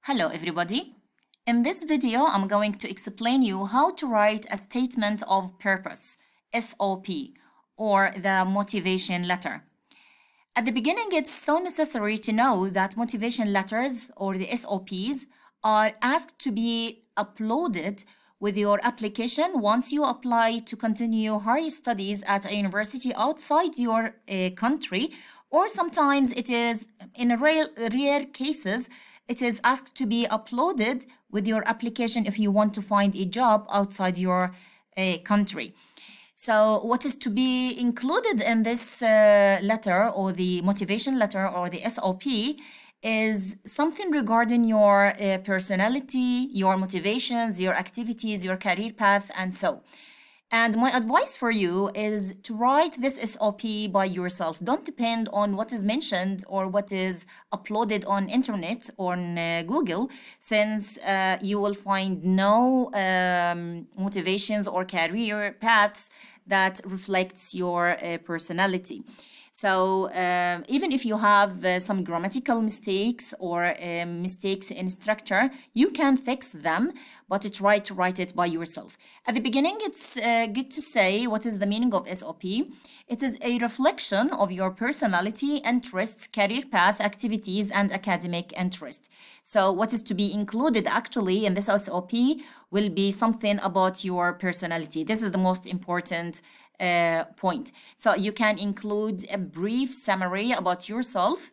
Hello everybody. In this video, I'm going to explain you how to write a statement of purpose, SOP, or the motivation letter. At the beginning, it's so necessary to know that motivation letters or the SOPs are asked to be uploaded with your application once you apply to continue higher studies at a university outside your country, or sometimes it is, in rare cases, it is asked to be uploaded with your application if you want to find a job outside your country. So what is to be included in this letter or the motivation letter or the SOP is something regarding your personality, your motivations, your activities, your career path, and so. And my advice for you is to write this SOP by yourself. Don't depend on what is mentioned or what is uploaded on internet or on Google, since you will find no motivations or career paths that reflects your personality. So even if you have some grammatical mistakes or mistakes in structure, you can fix them, but try to write it by yourself. At the beginning, it's good to say what is the meaning of SOP. It is a reflection of your personality, interests, career path, activities, and academic interest. So what is to be included actually in this SOP will be something about your personality. This is the most important point. So you can include a brief summary about yourself,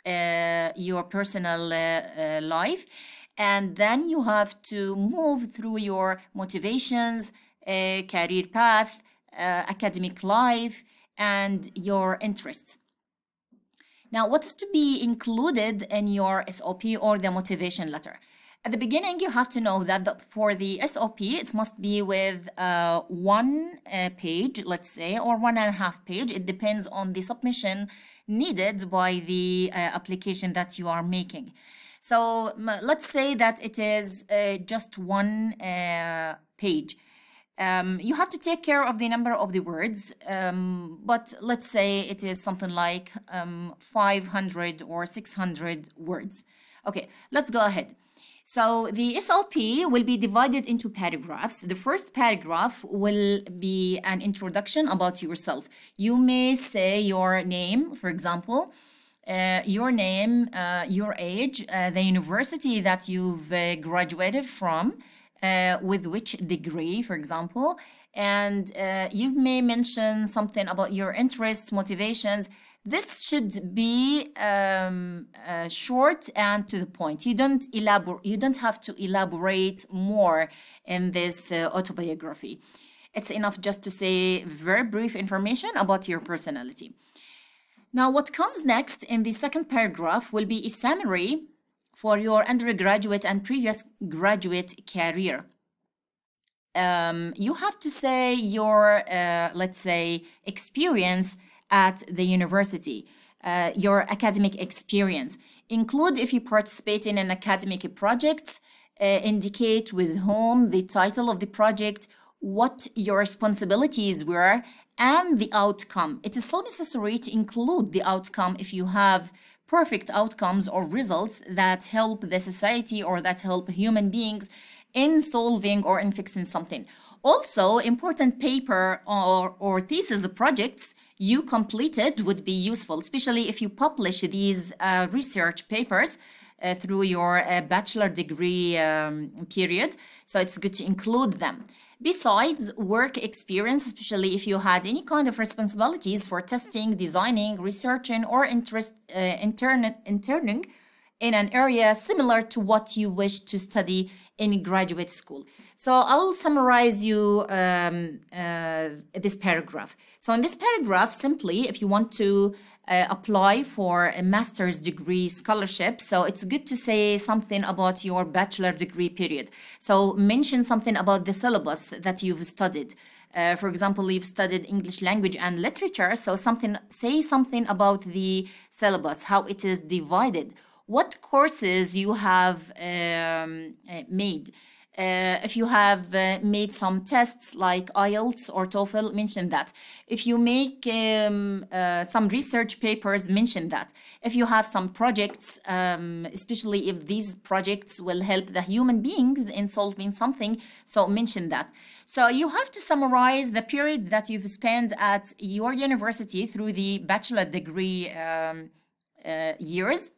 your personal life, and then you have to move through your motivations, career path, academic life, and your interests. Now, what is to be included in your SOP or the motivation letter? At the beginning, you have to know that for the SOP, it must be with one page, let's say, or 1.5 pages. It depends on the submission needed by the application that you are making. So let's say that it is just one page. You have to take care of the number of the words, but let's say it is something like 500 or 600 words. Okay, let's go ahead. So the SOP will be divided into paragraphs. The first paragraph will be an introduction about yourself. You may say your name, for example, your name, your age, the university that you've graduated from, with which degree, for example, and you may mention something about your interests, motivations. This should be short and to the point. You don't have to elaborate more in this autobiography. It's enough just to say very brief information about your personality. Now, what comes next in the second paragraph will be a summary for your undergraduate and previous graduate career. You have to say your, let's say, experience at the university, your academic experience. Include if you participate in an academic project, indicate with whom, the title of the project, what your responsibilities were, and the outcome. It is so necessary to include the outcome if you have perfect outcomes or results that help the society or that help human beings in solving or in fixing something. Also, important paper or thesis projects you completed would be useful, especially if you publish these research papers through your bachelor degree period. So it's good to include them. Besides, work experience, especially if you had any kind of responsibilities for testing, designing, researching, or interning in an area similar to what you wish to study in graduate school. So I'll summarize you this paragraph. So in this paragraph, simply, if you want to apply for a master's degree scholarship, so it's good to say something about your bachelor degree period. So mention something about the syllabus that you've studied. For example, you've studied English language and literature, so say something about the syllabus, how it is divided, what courses you have made, If you have made some tests like IELTS or TOEFL, mention that. If you make some research papers, mention that. If you have some projects, especially if these projects will help the human beings in solving something, so mention that. So you have to summarize the period that you've spent at your university through the bachelor degree years.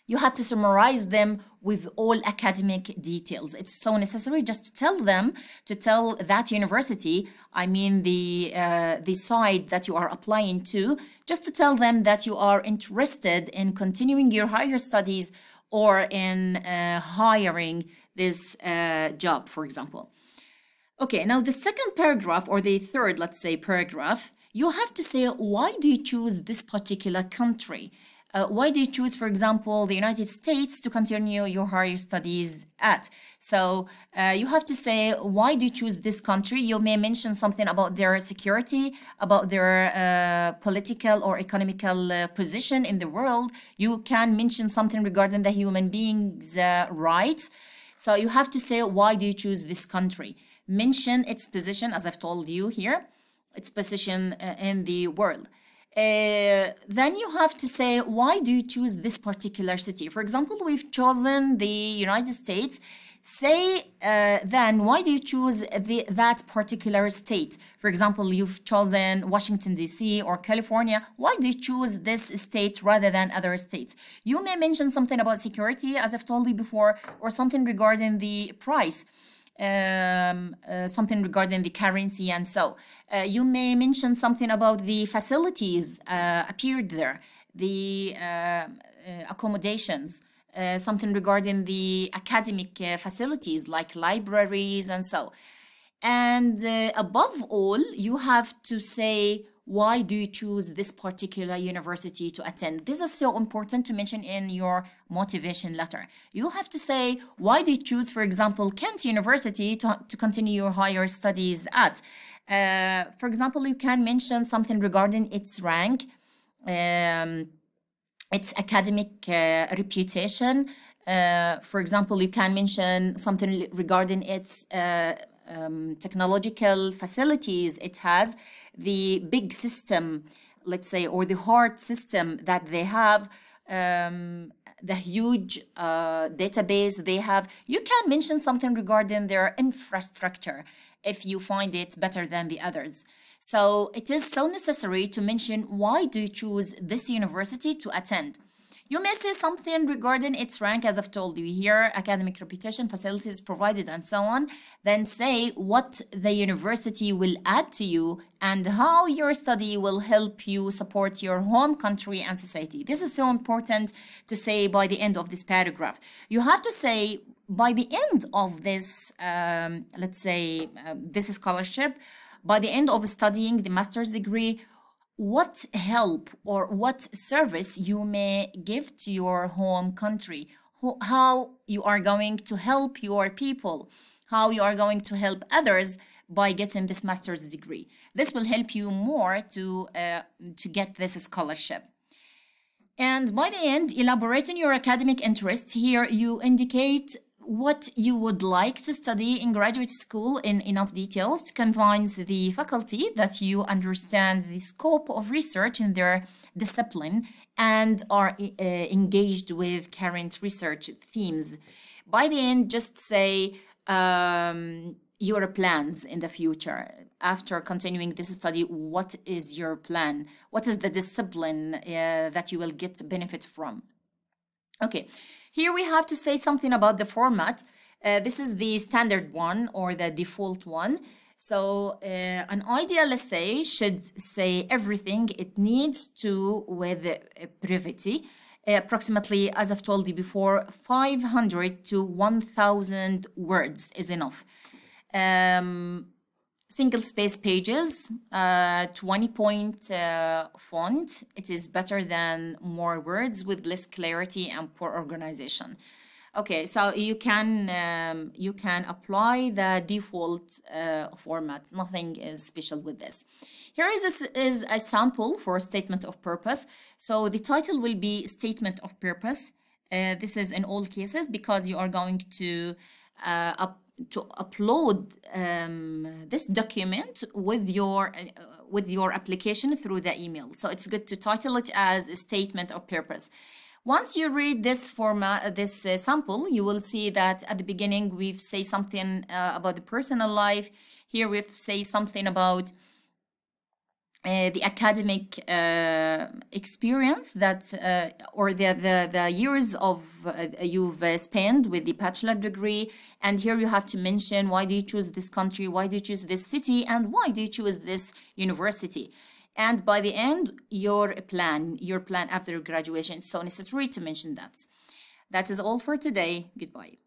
You have to summarize them with all academic details. It's so necessary just to tell them, to tell that university, I mean the site that you are applying to, just to tell them that you are interested in continuing your higher studies or in hiring this job, for example. Okay, now the second paragraph, or the third, let's say, paragraph, you have to say, why do you choose this particular country? Why do you choose, for example, the United States to continue your higher studies at? So you have to say, why do you choose this country? You may mention something about their security, about their political or economical position in the world. You can mention something regarding the human beings' rights. So you have to say, why do you choose this country? Mention its position, as I've told you here, its position in the world. Then you have to say, why do you choose this particular city? For example, we've chosen the United States. Say then, why do you choose that particular state? For example, you've chosen Washington, D.C. or California. Why do you choose this state rather than other states? You may mention something about security, as I've told you before, or something regarding the price. Something regarding the currency, and so you may mention something about the facilities appeared there, the accommodations, something regarding the academic facilities like libraries and so. And above all, you have to say, why do you choose this particular university to attend? This is so important to mention in your motivation letter. You have to say, why do you choose, for example, Kent University to continue your higher studies at? For example, you can mention something regarding its rank, its academic reputation. For example, you can mention something regarding its technological facilities. It has the big system, let's say, or the hard system that they have, the huge database they have. You can mention something regarding their infrastructure if you find it better than the others. So it is so necessary to mention, why do you choose this university to attend? You may say something regarding its rank, as I've told you here, academic reputation, facilities provided, and so on. Then say what the university will add to you and how your study will help you support your home country and society. This is so important to say by the end of this paragraph. You have to say, by the end of this, let's say, this scholarship, by the end of studying the master's degree, what help or what service you may give to your home country, how you are going to help your people, how you are going to help others by getting this master's degree. This will help you more to get this scholarship. And by the end, elaborating your academic interests. Here you indicate what you would like to study in graduate school in enough details to convince the faculty that you understand the scope of research in their discipline and are engaged with current research themes. By the end, just say your plans in the future. After continuing this study, what is your plan? What is the discipline that you will get benefit from? Okay. Here we have to say something about the format. This is the standard one or the default one. So an ideal essay should say everything it needs to with brevity. Approximately, as I've told you before, 500 to 1,000 words is enough. Single space pages, 20-point font. It is better than more words with less clarity and poor organization. Okay, so you can apply the default format. Nothing is special with this. Here is a sample for statement of purpose. So the title will be statement of purpose. This is in all cases because you are going to to upload this document with your application through the email. So it's good to title it as a statement of purpose. Once you read this format, this sample, you will see that at the beginning we've say something about the personal life. Here we've say something about the academic experience that or the years of you've spent with the bachelor degree. And here you have to mention why do you choose this country, why do you choose this city, and why do you choose this university. And by the end, your plan after graduation. It's so necessary to mention that. That is all for today. Goodbye.